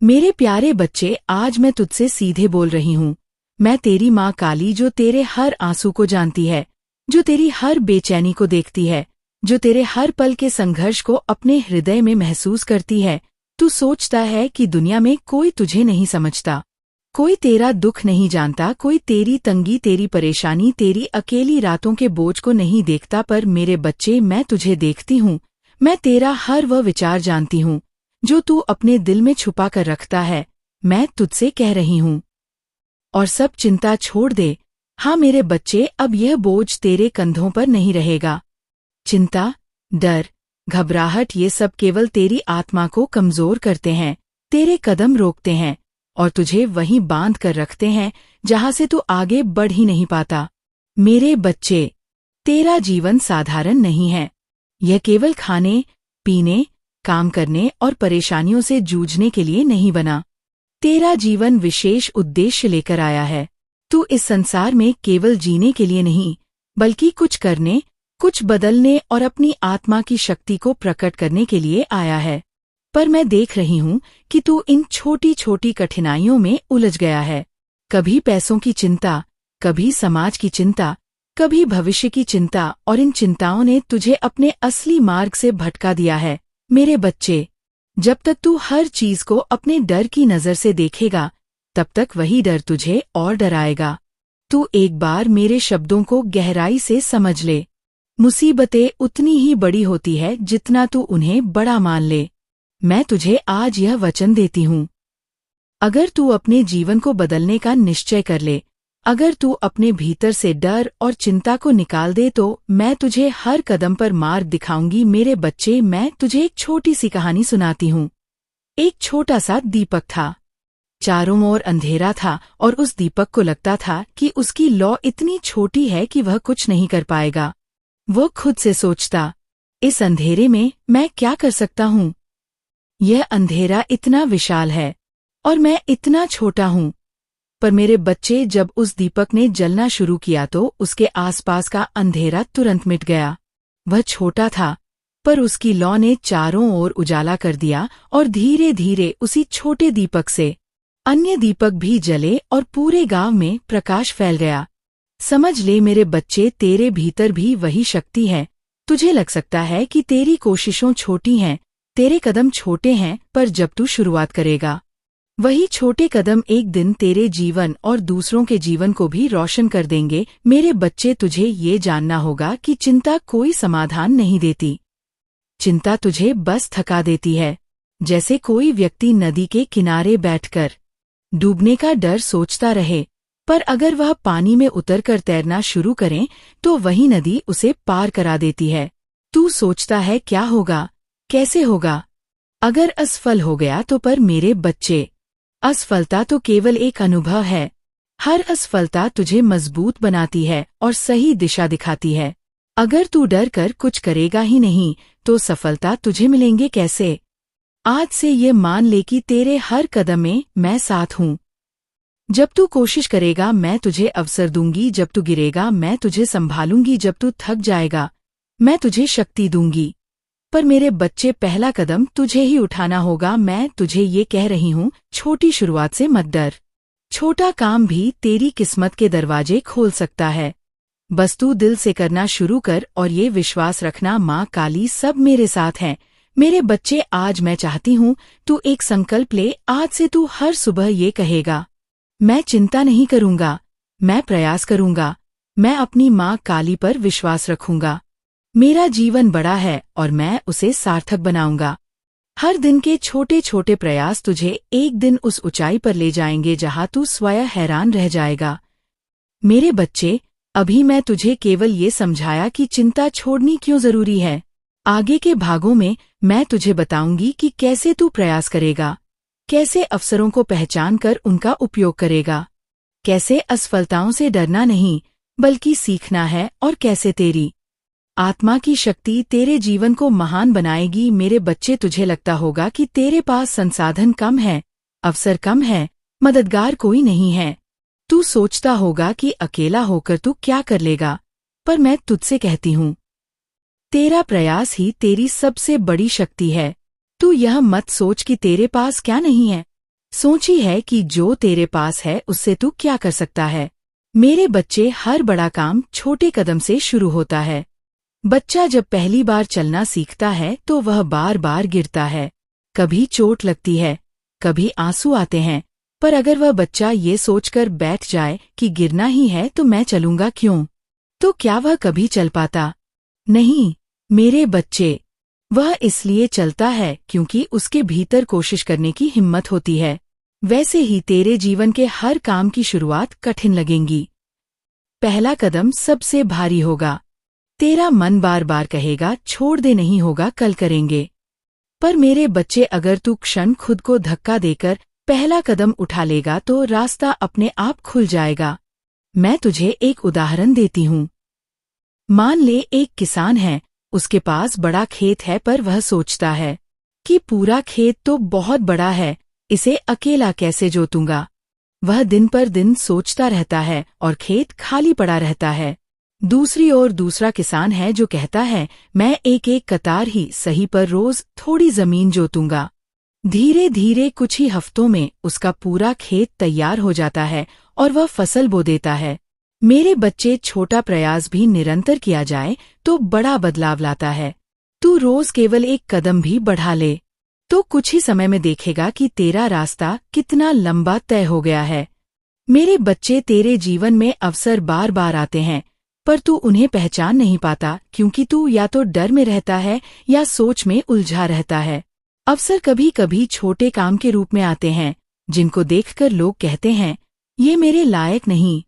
मेरे प्यारे बच्चे, आज मैं तुझसे सीधे बोल रही हूँ। मैं तेरी माँ काली, जो तेरे हर आंसू को जानती है, जो तेरी हर बेचैनी को देखती है, जो तेरे हर पल के संघर्ष को अपने हृदय में महसूस करती है। तू सोचता है कि दुनिया में कोई तुझे नहीं समझता, कोई तेरा दुख नहीं जानता, कोई तेरी तंगी, तेरी परेशानी, तेरी अकेली रातों के बोझ को नहीं देखता। पर मेरे बच्चे, मैं तुझे देखती हूँ। मैं तेरा हर वह विचार जानती हूँ जो तू अपने दिल में छुपा कर रखता है। मैं तुझसे कह रही हूँ, और सब चिंता छोड़ दे। हाँ मेरे बच्चे, अब यह बोझ तेरे कंधों पर नहीं रहेगा। चिंता, डर, घबराहट, ये सब केवल तेरी आत्मा को कमजोर करते हैं, तेरे कदम रोकते हैं और तुझे वहीं बांध कर रखते हैं जहां से तू आगे बढ़ ही नहीं पाता। मेरे बच्चे, तेरा जीवन साधारण नहीं है। यह केवल खाने, पीने, काम करने और परेशानियों से जूझने के लिए नहीं बना। तेरा जीवन विशेष उद्देश्य लेकर आया है। तू इस संसार में केवल जीने के लिए नहीं, बल्कि कुछ करने, कुछ बदलने और अपनी आत्मा की शक्ति को प्रकट करने के लिए आया है। पर मैं देख रही हूँ कि तू इन छोटी छोटी कठिनाइयों में उलझ गया है। कभी पैसों की चिंता, कभी समाज की चिंता, कभी भविष्य की चिंता, और इन चिंताओं ने तुझे अपने असली मार्ग से भटका दिया है। मेरे बच्चे, जब तक तू हर चीज को अपने डर की नजर से देखेगा, तब तक वही डर तुझे और डराएगा। तू एक बार मेरे शब्दों को गहराई से समझ ले। मुसीबतें उतनी ही बड़ी होती है जितना तू उन्हें बड़ा मान ले। मैं तुझे आज यह वचन देती हूँ, अगर तू अपने जीवन को बदलने का निश्चय कर ले, अगर तू अपने भीतर से डर और चिंता को निकाल दे, तो मैं तुझे हर कदम पर मार्ग दिखाऊंगी। मेरे बच्चे, मैं तुझे एक छोटी सी कहानी सुनाती हूँ। एक छोटा सा दीपक था। चारों ओर अंधेरा था और उस दीपक को लगता था कि उसकी लौ इतनी छोटी है कि वह कुछ नहीं कर पाएगा। वो खुद से सोचता, इस अंधेरे में मैं क्या कर सकता हूँ? यह अंधेरा इतना विशाल है और मैं इतना छोटा हूँ। पर मेरे बच्चे, जब उस दीपक ने जलना शुरू किया तो उसके आसपास का अंधेरा तुरंत मिट गया। वह छोटा था, पर उसकी लौ ने चारों ओर उजाला कर दिया और धीरे धीरे उसी छोटे दीपक से अन्य दीपक भी जले और पूरे गांव में प्रकाश फैल गया। समझ ले मेरे बच्चे, तेरे भीतर भी वही शक्ति है। तुझे लग सकता है कि तेरी कोशिशों छोटी हैं, तेरे कदम छोटे हैं, पर जब तू शुरुआत करेगा, वही छोटे कदम एक दिन तेरे जीवन और दूसरों के जीवन को भी रोशन कर देंगे। मेरे बच्चे, तुझे ये जानना होगा कि चिंता कोई समाधान नहीं देती। चिंता तुझे बस थका देती है। जैसे कोई व्यक्ति नदी के किनारे बैठकर डूबने का डर सोचता रहे, पर अगर वह पानी में उतरकर तैरना शुरू करे तो वही नदी उसे पार करा देती है। तू सोचता है क्या होगा, कैसे होगा, अगर असफल हो गया तो? पर मेरे बच्चे, असफलता तो केवल एक अनुभव है। हर असफलता तुझे मजबूत बनाती है और सही दिशा दिखाती है। अगर तू डर कर कुछ करेगा ही नहीं, तो सफलता तुझे मिलेंगे कैसे? आज से ये मान ले कि तेरे हर कदम में मैं साथ हूँ। जब तू कोशिश करेगा, मैं तुझे अवसर दूंगी। जब तू गिरेगा, मैं तुझे संभालूंगी। जब तू थक जाएगा, मैं तुझे शक्ति दूंगी। पर मेरे बच्चे, पहला कदम तुझे ही उठाना होगा। मैं तुझे ये कह रही हूँ, छोटी शुरुआत से मत डर। छोटा काम भी तेरी किस्मत के दरवाजे खोल सकता है। बस तू दिल से करना शुरू कर और ये विश्वास रखना, माँ काली सब मेरे साथ हैं। मेरे बच्चे, आज मैं चाहती हूँ तू एक संकल्प ले। आज से तू हर सुबह ये कहेगा, मैं चिंता नहीं करूँगा, मैं प्रयास करूँगा, मैं अपनी माँ काली पर विश्वास रखूँगा। मेरा जीवन बड़ा है और मैं उसे सार्थक बनाऊंगा। हर दिन के छोटे छोटे प्रयास तुझे एक दिन उस ऊंचाई पर ले जाएंगे जहां तू स्वयं हैरान रह जाएगा। मेरे बच्चे, अभी मैं तुझे केवल ये समझाया कि चिंता छोड़नी क्यों जरूरी है। आगे के भागों में मैं तुझे बताऊंगी कि कैसे तू प्रयास करेगा, कैसे अवसरों को पहचान कर उनका उपयोग करेगा, कैसे असफलताओं से डरना नहीं बल्कि सीखना है, और कैसे तेरी आत्मा की शक्ति तेरे जीवन को महान बनाएगी। मेरे बच्चे, तुझे लगता होगा कि तेरे पास संसाधन कम है, अवसर कम है, मददगार कोई नहीं है। तू सोचता होगा कि अकेला होकर तू क्या कर लेगा, पर मैं तुझसे कहती हूँ, तेरा प्रयास ही तेरी सबसे बड़ी शक्ति है। तू यह मत सोच कि तेरे पास क्या नहीं है। सोची है कि जो तेरे पास है उससे तू क्या कर सकता है। मेरे बच्चे, हर बड़ा काम छोटे कदम से शुरू होता है। बच्चा जब पहली बार चलना सीखता है तो वह बार बार गिरता है। कभी चोट लगती है, कभी आंसू आते हैं, पर अगर वह बच्चा ये सोचकर बैठ जाए कि गिरना ही है तो मैं चलूंगा क्यों, तो क्या वह कभी चल पाता? नहीं मेरे बच्चे, वह इसलिए चलता है क्योंकि उसके भीतर कोशिश करने की हिम्मत होती है। वैसे ही तेरे जीवन के हर काम की शुरुआत कठिन लगेंगी। पहला कदम सबसे भारी होगा। तेरा मन बार बार कहेगा छोड़ दे, नहीं होगा, कल करेंगे। पर मेरे बच्चे, अगर तू क्षण खुद को धक्का देकर पहला कदम उठा लेगा तो रास्ता अपने आप खुल जाएगा। मैं तुझे एक उदाहरण देती हूँ। मान ले एक किसान है, उसके पास बड़ा खेत है, पर वह सोचता है कि पूरा खेत तो बहुत बड़ा है, इसे अकेला कैसे जोतूंगा। वह दिन पर दिन सोचता रहता है और खेत खाली पड़ा रहता है। दूसरी ओर दूसरा किसान है जो कहता है मैं एक एक कतार ही सही पर रोज थोड़ी जमीन जोतूंगा। धीरे धीरे कुछ ही हफ्तों में उसका पूरा खेत तैयार हो जाता है और वह फसल बो देता है। मेरे बच्चे, छोटा प्रयास भी निरंतर किया जाए तो बड़ा बदलाव लाता है। तू रोज केवल एक कदम भी बढ़ा ले तो कुछ ही समय में देखेगा कि तेरा रास्ता कितना लंबा तय हो गया है। मेरे बच्चे, तेरे जीवन में अवसर बार बार आते हैं, पर तू उन्हें पहचान नहीं पाता क्योंकि तू या तो डर में रहता है या सोच में उलझा रहता है। अवसर कभी कभी छोटे काम के रूप में आते हैं जिनको देखकर लोग कहते हैं ये मेरे लायक नहीं,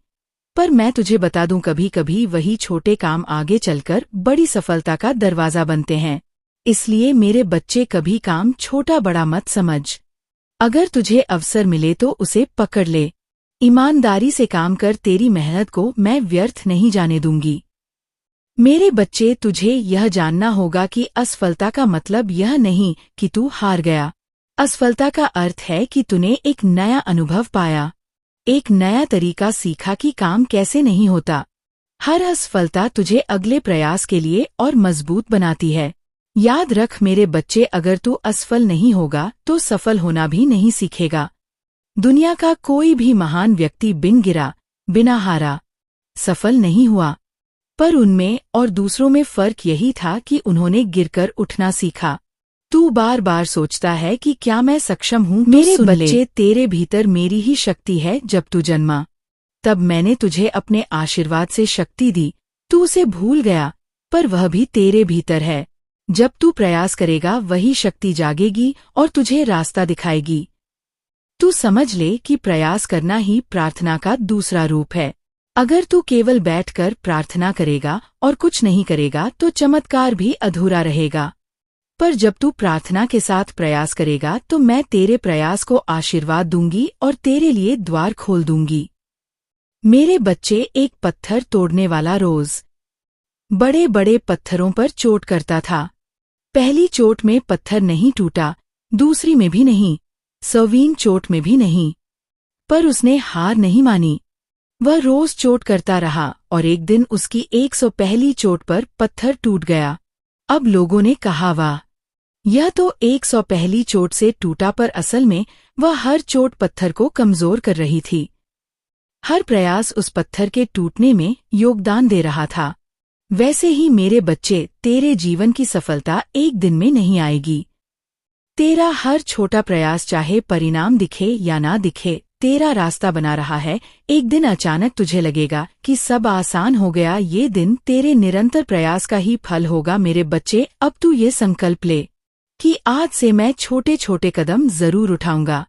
पर मैं तुझे बता दूं, कभी कभी वही छोटे काम आगे चलकर बड़ी सफलता का दरवाजा बनते हैं। इसलिए मेरे बच्चे, कभी काम छोटा बड़ा मत समझ। अगर तुझे अवसर मिले तो उसे पकड़ ले। ईमानदारी से काम कर, तेरी मेहनत को मैं व्यर्थ नहीं जाने दूंगी। मेरे बच्चे, तुझे यह जानना होगा कि असफलता का मतलब यह नहीं कि तू हार गया। असफलता का अर्थ है कि तूने एक नया अनुभव पाया, एक नया तरीका सीखा कि काम कैसे नहीं होता। हर असफलता तुझे अगले प्रयास के लिए और मजबूत बनाती है। याद रख मेरे बच्चे, अगर तू असफल नहीं होगा तो सफल होना भी नहीं सीखेगा। दुनिया का कोई भी महान व्यक्ति बिन गिरा, बिना हारा सफल नहीं हुआ, पर उनमें और दूसरों में फर्क यही था कि उन्होंने गिरकर उठना सीखा। तू बार बार सोचता है कि क्या मैं सक्षम हूँ? मेरे बच्चे, तेरे भीतर मेरी ही शक्ति है। जब तू जन्मा तब मैंने तुझे अपने आशीर्वाद से शक्ति दी, तू उसे भूल गया, पर वह भी तेरे भीतर है। जब तू प्रयास करेगा वही शक्ति जागेगी और तुझे रास्ता दिखाएगी। तू समझ ले कि प्रयास करना ही प्रार्थना का दूसरा रूप है। अगर तू केवल बैठकर प्रार्थना करेगा और कुछ नहीं करेगा तो चमत्कार भी अधूरा रहेगा। पर जब तू प्रार्थना के साथ प्रयास करेगा तो मैं तेरे प्रयास को आशीर्वाद दूंगी और तेरे लिए द्वार खोल दूंगी। मेरे बच्चे, एक पत्थर तोड़ने वाला रोज बड़े बड़े पत्थरों पर चोट करता था। पहली चोट में पत्थर नहीं टूटा, दूसरी में भी नहीं, 100वीं चोट में भी नहीं, पर उसने हार नहीं मानी। वह रोज चोट करता रहा और एक दिन उसकी 101वीं चोट पर पत्थर टूट गया। अब लोगों ने कहा वाह, यह तो 101वीं चोट से टूटा, पर असल में वह हर चोट पत्थर को कमजोर कर रही थी। हर प्रयास उस पत्थर के टूटने में योगदान दे रहा था। वैसे ही मेरे बच्चे, तेरे जीवन की सफलता एक दिन में नहीं आएगी। तेरा हर छोटा प्रयास, चाहे परिणाम दिखे या ना दिखे, तेरा रास्ता बना रहा है। एक दिन अचानक तुझे लगेगा कि सब आसान हो गया। ये दिन तेरे निरंतर प्रयास का ही फल होगा। मेरे बच्चे, अब तू ये संकल्प ले कि आज से मैं छोटे छोटे कदम जरूर उठाऊंगा।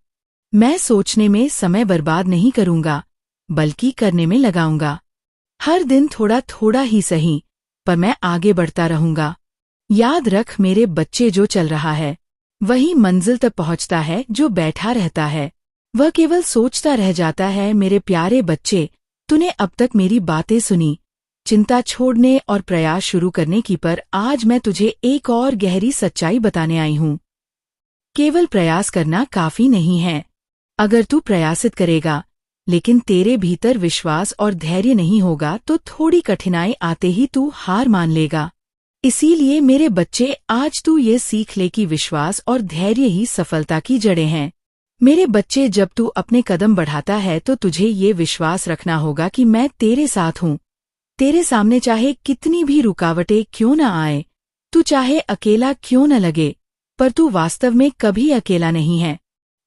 मैं सोचने में समय बर्बाद नहीं करूंगा, बल्कि करने में लगाऊंगा। हर दिन थोड़ा थोड़ा ही सही, पर मैं आगे बढ़ता रहूंगा। याद रख मेरे बच्चे, जो चल रहा है वही मंजिल तक पहुंचता है, जो बैठा रहता है वह केवल सोचता रह जाता है। मेरे प्यारे बच्चे, तूने अब तक मेरी बातें सुनी, चिंता छोड़ने और प्रयास शुरू करने की, पर आज मैं तुझे एक और गहरी सच्चाई बताने आई हूँ। केवल प्रयास करना काफी नहीं है। अगर तू प्रयासित करेगा लेकिन तेरे भीतर विश्वास और धैर्य नहीं होगा तो थोड़ी कठिनाई आते ही तू हार मान लेगा। इसीलिए मेरे बच्चे, आज तू ये सीख ले कि विश्वास और धैर्य ही सफलता की जड़ें हैं। मेरे बच्चे, जब तू अपने कदम बढ़ाता है तो तुझे ये विश्वास रखना होगा कि मैं तेरे साथ हूँ। तेरे सामने चाहे कितनी भी रुकावटें क्यों न आए, तू चाहे अकेला क्यों न लगे, पर तू वास्तव में कभी अकेला नहीं है।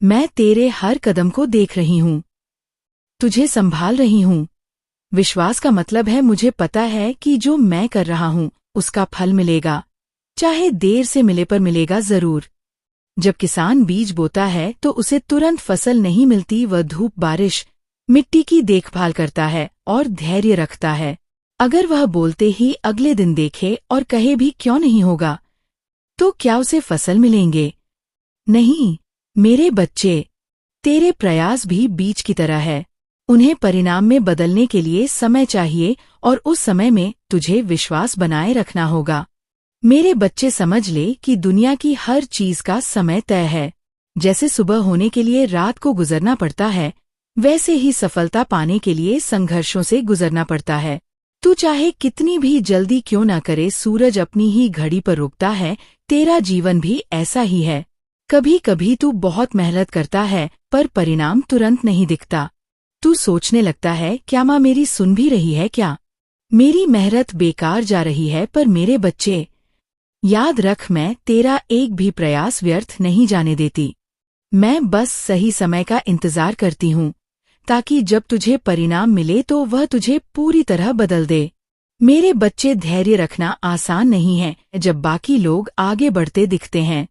मैं तेरे हर कदम को देख रही हूँ, तुझे संभाल रही हूँ। विश्वास का मतलब है मुझे पता है कि जो मैं कर रहा हूँ उसका फल मिलेगा, चाहे देर से मिले पर मिलेगा जरूर। जब किसान बीज बोता है तो उसे तुरंत फसल नहीं मिलती। वह धूप, बारिश, मिट्टी की देखभाल करता है और धैर्य रखता है। अगर वह बोलते ही अगले दिन देखे और कहे भी क्यों नहीं होगा, तो क्या उसे फसल मिलेंगे? नहीं। मेरे बच्चे, तेरे प्रयास भी बीज की तरह है। उन्हें परिणाम में बदलने के लिए समय चाहिए और उस समय में तुझे विश्वास बनाए रखना होगा। मेरे बच्चे, समझ ले कि दुनिया की हर चीज का समय तय है। जैसे सुबह होने के लिए रात को गुजरना पड़ता है, वैसे ही सफलता पाने के लिए संघर्षों से गुजरना पड़ता है। तू चाहे कितनी भी जल्दी क्यों ना करे, सूरज अपनी ही घड़ी पर रुकता है। तेरा जीवन भी ऐसा ही है। कभी कभी तू बहुत मेहनत करता है पर परिणाम तुरंत नहीं दिखता। तू सोचने लगता है, क्या माँ मेरी सुन भी रही है क्या? मेरी मेहनत बेकार जा रही है। पर मेरे बच्चे, याद रख, मैं तेरा एक भी प्रयास व्यर्थ नहीं जाने देती। मैं बस सही समय का इंतजार करती हूँ, ताकि जब तुझे परिणाम मिले तो वह तुझे पूरी तरह बदल दे। मेरे बच्चे, धैर्य रखना आसान नहीं है जब बाकी लोग आगे बढ़ते दिखते हैं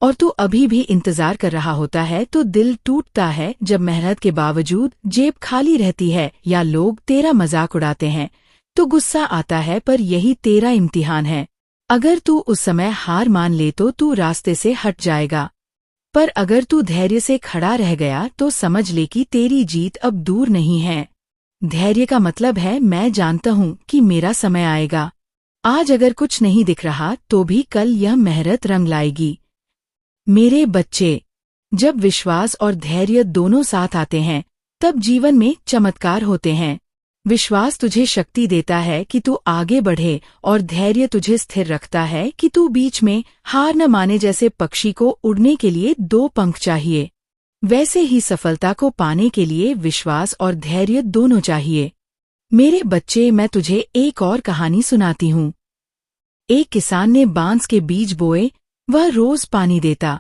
और तू अभी भी इंतजार कर रहा होता है। तो दिल टूटता है जब मेहनत के बावजूद जेब खाली रहती है या लोग तेरा मजाक उड़ाते हैं। तो गुस्सा आता है, पर यही तेरा इम्तिहान है। अगर तू उस समय हार मान ले तो तू रास्ते से हट जाएगा, पर अगर तू धैर्य से खड़ा रह गया तो समझ ले कि तेरी जीत अब दूर नहीं है। धैर्य का मतलब है, मैं जानता हूँ कि मेरा समय आएगा। आज अगर कुछ नहीं दिख रहा तो भी कल यह मेहनत रंग लाएगी। मेरे बच्चे, जब विश्वास और धैर्य दोनों साथ आते हैं तब जीवन में चमत्कार होते हैं। विश्वास तुझे शक्ति देता है कि तू आगे बढ़े और धैर्य तुझे स्थिर रखता है कि तू बीच में हार न माने। जैसे पक्षी को उड़ने के लिए 2 पंख चाहिए, वैसे ही सफलता को पाने के लिए विश्वास और धैर्य दोनों चाहिए। मेरे बच्चे, मैं तुझे एक और कहानी सुनाती हूँ। एक किसान ने बांस के बीज बोए। वह रोज पानी देता,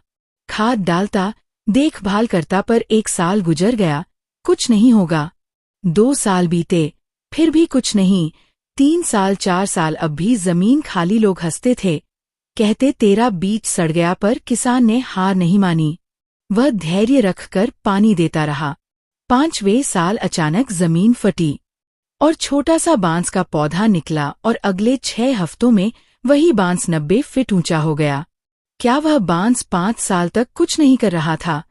खाद डालता, देखभाल करता, पर 1 साल गुजर गया, कुछ नहीं होगा। 2 साल बीते, फिर भी कुछ नहीं। 3 साल, 4 साल, अब भी जमीन खाली। लोग हंसते थे, कहते तेरा बीज सड़ गया, पर किसान ने हार नहीं मानी। वह धैर्य रखकर पानी देता रहा। 5वें साल अचानक जमीन फटी और छोटा सा बांस का पौधा निकला और अगले 6 हफ्तों में वही बांस 90 फीट ऊंचा हो गया। क्या वह बांस 5 साल तक कुछ नहीं कर रहा था?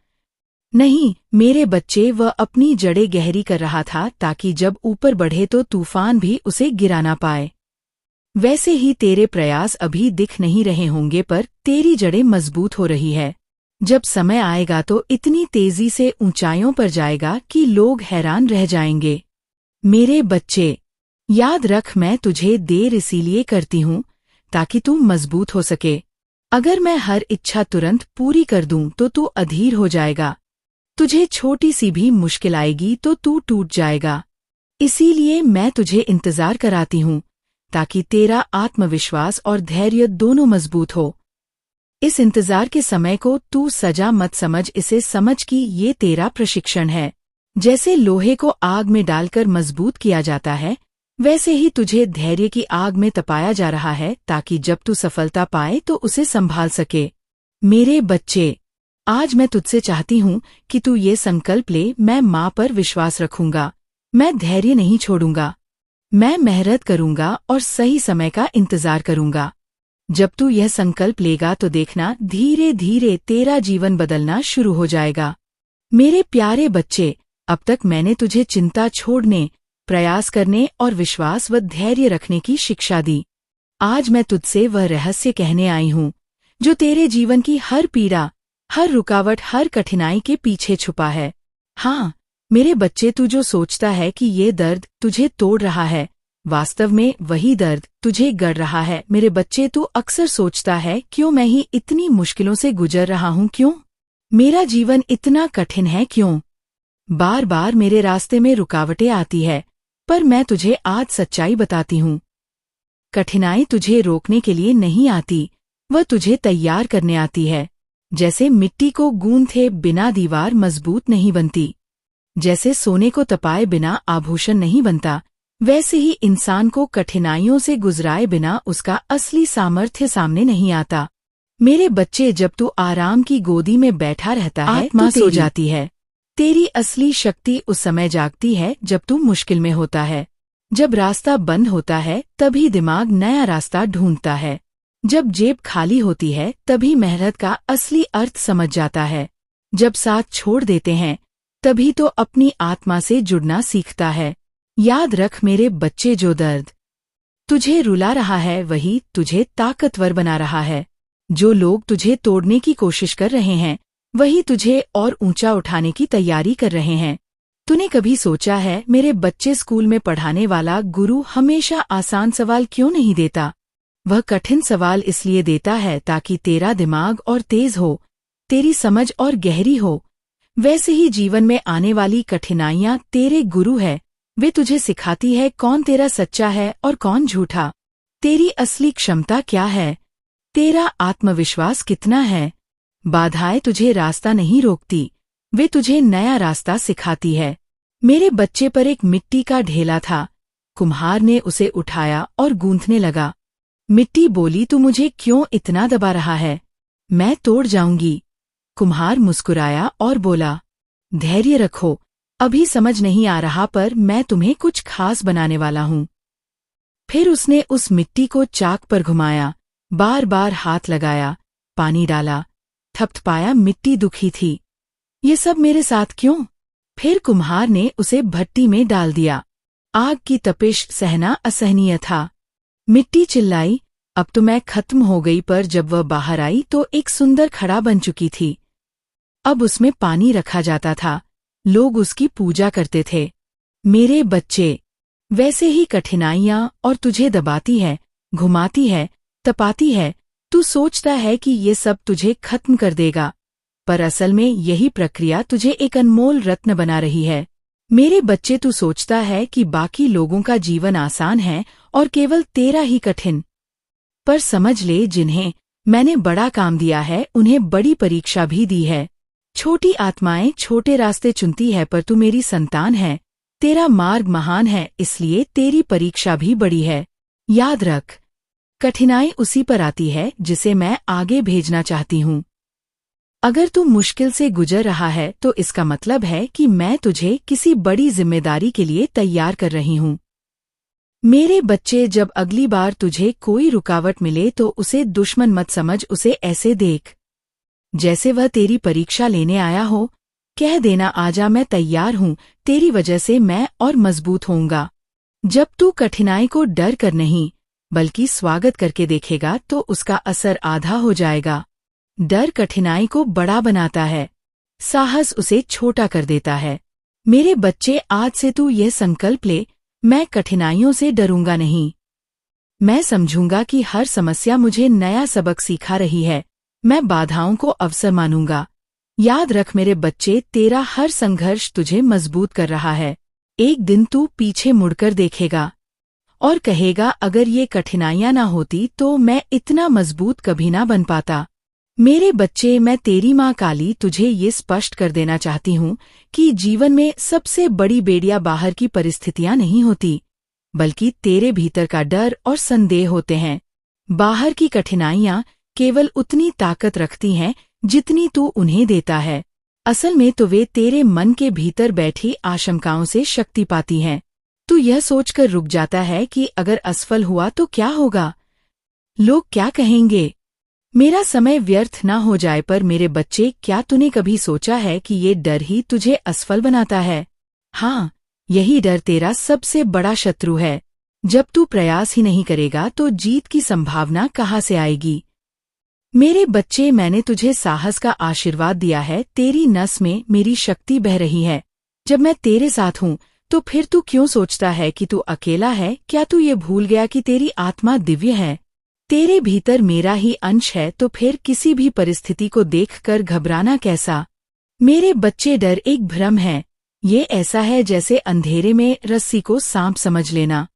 नहीं मेरे बच्चे, वह अपनी जड़ें गहरी कर रहा था ताकि जब ऊपर बढ़े तो तूफान भी उसे गिरा ना पाए। वैसे ही तेरे प्रयास अभी दिख नहीं रहे होंगे, पर तेरी जड़ें मजबूत हो रही है। जब समय आएगा तो इतनी तेजी से ऊंचाइयों पर जाएगा कि लोग हैरान रह जाएंगे। मेरे बच्चे, याद रख, मैं तुझे देर इसीलिए करती हूँ ताकि तू मजबूत हो सके। अगर मैं हर इच्छा तुरंत पूरी कर दूं तो तू अधीर हो जाएगा। तुझे छोटी सी भी मुश्किल आएगी तो तू टूट जाएगा। इसीलिए मैं तुझे इंतजार कराती हूँ ताकि तेरा आत्मविश्वास और धैर्य दोनों मजबूत हो। इस इंतजार के समय को तू सजा मत समझ, इसे समझ कि ये तेरा प्रशिक्षण है। जैसे लोहे को आग में डालकर मजबूत किया जाता है, वैसे ही तुझे धैर्य की आग में तपाया जा रहा है ताकि जब तू सफलता पाए तो उसे संभाल सके। मेरे बच्चे, आज मैं तुझसे चाहती हूँ कि तू ये संकल्प ले, मैं माँ पर विश्वास रखूंगा, मैं धैर्य नहीं छोड़ूंगा, मैं मेहनत करूंगा और सही समय का इंतजार करूंगा। जब तू यह संकल्प लेगा तो देखना, धीरे धीरे तेरा जीवन बदलना शुरू हो जाएगा। मेरे प्यारे बच्चे, अब तक मैंने तुझे चिंता छोड़ने, प्रयास करने और विश्वास व धैर्य रखने की शिक्षा दी। आज मैं तुझसे वह रहस्य कहने आई हूँ जो तेरे जीवन की हर पीड़ा, हर रुकावट, हर कठिनाई के पीछे छुपा है। हाँ मेरे बच्चे, तू जो सोचता है कि ये दर्द तुझे तोड़ रहा है, वास्तव में वही दर्द तुझे गढ़ रहा है। मेरे बच्चे, तू अक्सर सोचता है, क्यों मैं ही इतनी मुश्किलों से गुजर रहा हूँ, क्यों? मेरा जीवन इतना कठिन है क्यों? बार बार मेरे रास्ते में रुकावटें आती है, पर मैं तुझे आज सच्चाई बताती हूँ। कठिनाई तुझे रोकने के लिए नहीं आती, वह तुझे तैयार करने आती है। जैसे मिट्टी को गूंथे बिना दीवार मजबूत नहीं बनती, जैसे सोने को तपाए बिना आभूषण नहीं बनता, वैसे ही इंसान को कठिनाइयों से गुजराए बिना उसका असली सामर्थ्य सामने नहीं आता। मेरे बच्चे, जब तू आराम की गोदी में बैठा रहता है, आत्मा सो जाती है। तेरी असली शक्ति उस समय जागती है जब तू मुश्किल में होता है। जब रास्ता बंद होता है तभी दिमाग नया रास्ता ढूंढता है। जब जेब खाली होती है तभी मेहनत का असली अर्थ समझ जाता है। जब साथ छोड़ देते हैं तभी तो अपनी आत्मा से जुड़ना सीखता है। याद रख मेरे बच्चे, जो दर्द तुझे रुला रहा है वही तुझे ताकतवर बना रहा है। जो लोग तुझे तोड़ने की कोशिश कर रहे हैं वही तुझे और ऊंचा उठाने की तैयारी कर रहे हैं। तूने कभी सोचा है, मेरे बच्चे, स्कूल में पढ़ाने वाला गुरु हमेशा आसान सवाल क्यों नहीं देता? वह कठिन सवाल इसलिए देता है ताकि तेरा दिमाग और तेज हो, तेरी समझ और गहरी हो। वैसे ही जीवन में आने वाली कठिनाइयां तेरे गुरु है। वे तुझे सिखाती है कौन तेरा सच्चा है और कौन झूठा। तेरी असली क्षमता क्या है, तेरा आत्मविश्वास कितना है। बाधाएं तुझे रास्ता नहीं रोकती, वे तुझे नया रास्ता सिखाती है। मेरे बच्चे, पर एक मिट्टी का ढेला था। कुम्हार ने उसे उठाया और गूंथने लगा। मिट्टी बोली, तू मुझे क्यों इतना दबा रहा है? मैं तोड़ जाऊंगी। कुम्हार मुस्कुराया और बोला, धैर्य रखो, अभी समझ नहीं आ रहा पर मैं तुम्हें कुछ खास बनाने वाला हूँ। फिर उसने उस मिट्टी को चाक पर घुमाया, बार बार हाथ लगाया, पानी डाला, थपथपाया। मिट्टी दुखी थी। ये सब मेरे साथ क्यों? फिर कुम्हार ने उसे भट्टी में डाल दिया। आग की तपिश सहना असहनीय था। मिट्टी चिल्लाई, अब तो मैं खत्म हो गई। पर जब वह बाहर आई तो एक सुंदर घड़ा बन चुकी थी। अब उसमें पानी रखा जाता था, लोग उसकी पूजा करते थे। मेरे बच्चे, वैसे ही कठिनाइयां और तुझे दबाती है, घुमाती है, तपाती है। तू सोचता है कि ये सब तुझे खत्म कर देगा, पर असल में यही प्रक्रिया तुझे एक अनमोल रत्न बना रही है। मेरे बच्चे, तू सोचता है कि बाकी लोगों का जीवन आसान है और केवल तेरा ही कठिन। पर समझ ले, जिन्हें मैंने बड़ा काम दिया है उन्हें बड़ी परीक्षा भी दी है। छोटी आत्माएं छोटे रास्ते चुनती है, पर तू मेरी संतान है। तेरा मार्ग महान है, इसलिए तेरी परीक्षा भी बड़ी है। याद रख, कठिनाई उसी पर आती है जिसे मैं आगे भेजना चाहती हूँ। अगर तू मुश्किल से गुजर रहा है तो इसका मतलब है कि मैं तुझे किसी बड़ी जिम्मेदारी के लिए तैयार कर रही हूँ। मेरे बच्चे, जब अगली बार तुझे कोई रुकावट मिले तो उसे दुश्मन मत समझ, उसे ऐसे देख जैसे वह तेरी परीक्षा लेने आया हो। कह देना, आजा, मैं तैयार हूँ, तेरी वजह से मैं और मजबूत होऊंगा। जब तू कठिनाई को डर कर नहीं बल्कि स्वागत करके देखेगा तो उसका असर आधा हो जाएगा। डर कठिनाई को बड़ा बनाता है, साहस उसे छोटा कर देता है। मेरे बच्चे, आज से तू यह संकल्प ले, मैं कठिनाइयों से डरूंगा नहीं। मैं समझूंगा कि हर समस्या मुझे नया सबक सिखा रही है। मैं बाधाओं को अवसर मानूंगा। याद रख मेरे बच्चे, तेरा हर संघर्ष तुझे मजबूत कर रहा है। एक दिन तू पीछे मुड़कर देखेगा और कहेगा, अगर ये कठिनाइयां ना होती तो मैं इतना मजबूत कभी ना बन पाता। मेरे बच्चे, मैं तेरी माँ काली तुझे ये स्पष्ट कर देना चाहती हूँ कि जीवन में सबसे बड़ी बेड़ियां बाहर की परिस्थितियां नहीं होती, बल्कि तेरे भीतर का डर और संदेह होते हैं। बाहर की कठिनाइयां केवल उतनी ताकत रखती हैं जितनी तू उन्हें देता है। असल में तो वे तेरे मन के भीतर बैठी आशंकाओं से शक्ति पाती हैं। तू यह सोचकर रुक जाता है कि अगर असफल हुआ तो क्या होगा, लोग क्या कहेंगे, मेरा समय व्यर्थ ना हो जाए। पर मेरे बच्चे, क्या तूने कभी सोचा है कि ये डर ही तुझे असफल बनाता है? हाँ, यही डर तेरा सबसे बड़ा शत्रु है। जब तू प्रयास ही नहीं करेगा तो जीत की संभावना कहाँ से आएगी? मेरे बच्चे, मैंने तुझे साहस का आशीर्वाद दिया है। तेरी नस में मेरी शक्ति बह रही है। जब मैं तेरे साथ हूँ तो फिर तू क्यों सोचता है कि तू अकेला है? क्या तू ये भूल गया कि तेरी आत्मा दिव्य है? तेरे भीतर मेरा ही अंश है तो फिर किसी भी परिस्थिति को देखकर घबराना कैसा। मेरे बच्चे, डर एक भ्रम है। ये ऐसा है जैसे अंधेरे में रस्सी को सांप समझ लेना।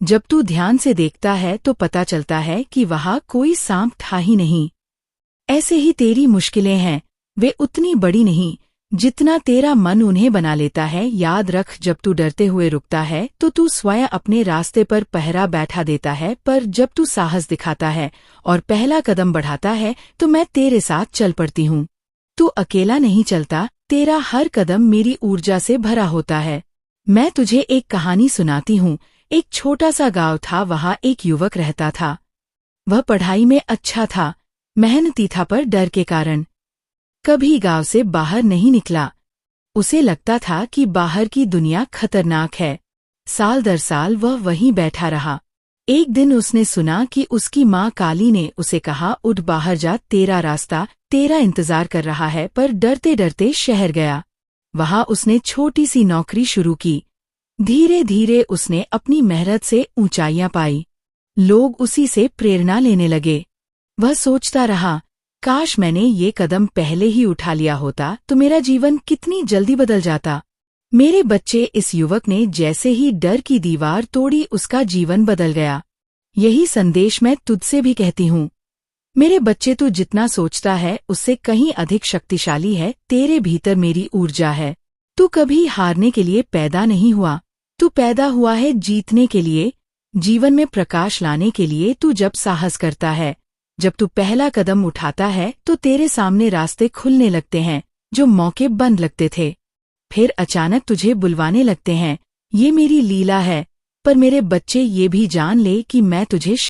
जब तू ध्यान से देखता है तो पता चलता है कि वहाँ कोई सांप था ही नहीं। ऐसे ही तेरी मुश्किलें हैं, वे उतनी बड़ी नहीं जितना तेरा मन उन्हें बना लेता है। याद रख, जब तू डरते हुए रुकता है तो तू स्वयं अपने रास्ते पर पहरा बैठा देता है, पर जब तू साहस दिखाता है और पहला कदम बढ़ाता है तो मैं तेरे साथ चल पड़ती हूँ। तू अकेला नहीं चलता, तेरा हर कदम मेरी ऊर्जा से भरा होता है। मैं तुझे एक कहानी सुनाती हूँ। एक छोटा सा गांव था, वहाँ एक युवक रहता था। वह पढ़ाई में अच्छा था, मेहनती था, पर डर के कारण कभी गांव से बाहर नहीं निकला। उसे लगता था कि बाहर की दुनिया खतरनाक है। साल दर साल वह वहीं बैठा रहा। एक दिन उसने सुना कि उसकी माँ काली ने उसे कहा, उठ बाहर जा, तेरा रास्ता तेरा इंतजार कर रहा है। पर डरते डरते शहर गया। वहाँ उसने छोटी सी नौकरी शुरू की। धीरे धीरे उसने अपनी मेहनत से ऊंचाइयां पाई। लोग उसी से प्रेरणा लेने लगे। वह सोचता रहा, काश मैंने ये कदम पहले ही उठा लिया होता तो मेरा जीवन कितनी जल्दी बदल जाता। मेरे बच्चे, इस युवक ने जैसे ही डर की दीवार तोड़ी उसका जीवन बदल गया। यही संदेश मैं तुझसे भी कहती हूँ। मेरे बच्चे, तू जितना सोचता है उससे कहीं अधिक शक्तिशाली है। तेरे भीतर मेरी ऊर्जा है। तू कभी हारने के लिए पैदा नहीं हुआ, तू पैदा हुआ है जीतने के लिए, जीवन में प्रकाश लाने के लिए। तू जब साहस करता है, जब तू पहला कदम उठाता है तो तेरे सामने रास्ते खुलने लगते हैं जो मौके बंद लगते थे। फिर अचानक तुझे बुलवाने लगते हैं। ये मेरी लीला है। पर मेरे बच्चे, ये भी जान ले कि मैं तुझे